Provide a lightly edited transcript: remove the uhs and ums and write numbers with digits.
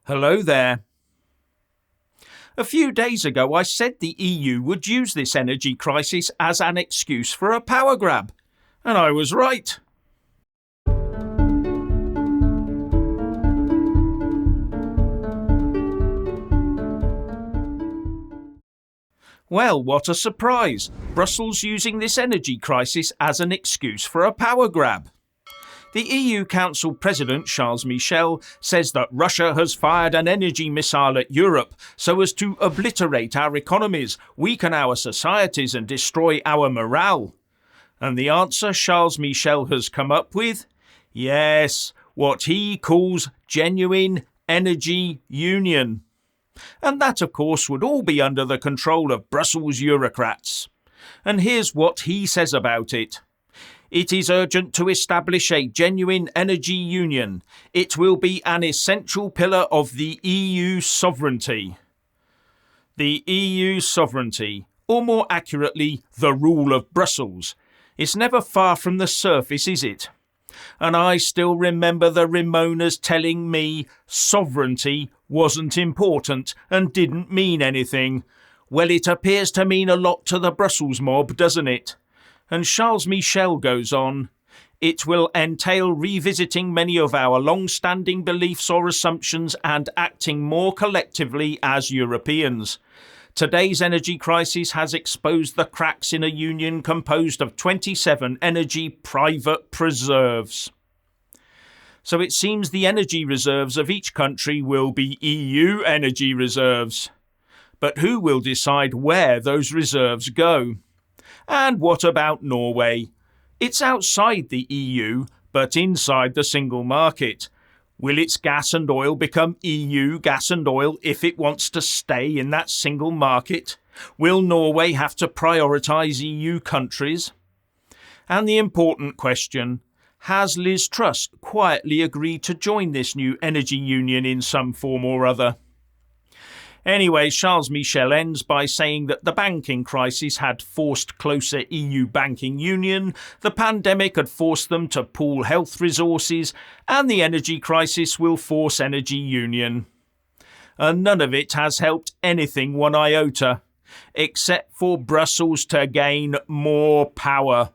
Hello there. A few days ago I said the EU would use this energy crisis as an excuse for a power grab. And I was right. Well, what a surprise. Brussels using this energy crisis as an excuse for a power grab. The EU Council President, Charles Michel, says that Russia has fired an energy missile at Europe so as to obliterate our economies, weaken our societies and destroy our morale. And the answer Charles Michel has come up with? Yes, what he calls genuine energy union. And that, of course, would all be under the control of Brussels bureaucrats. And here's what he says about it. It is urgent to establish a genuine energy union. It will be an essential pillar of the EU sovereignty. The EU sovereignty, or more accurately, the rule of Brussels, is never far from the surface, is it? And I still remember the Ramonas telling me sovereignty wasn't important and didn't mean anything. Well, it appears to mean a lot to the Brussels mob, doesn't it? And Charles Michel goes on, it will entail revisiting many of our long-standing beliefs or assumptions and acting more collectively as Europeans. Today's energy crisis has exposed the cracks in a union composed of 27 energy private preserves. So it seems the energy reserves of each country will be EU energy reserves. But who will decide where those reserves go? And what about Norway? It's outside the EU, but inside the single market. Will its gas and oil become EU gas and oil if it wants to stay in that single market? Will Norway have to prioritise EU countries? And the important question, has Liz Truss quietly agreed to join this new energy union in some form or other? Anyway, Charles Michel ends by saying that the banking crisis had forced closer EU banking union, the pandemic had forced them to pool health resources, and the energy crisis will force energy union. And none of it has helped anything one iota, except for Brussels to gain more power.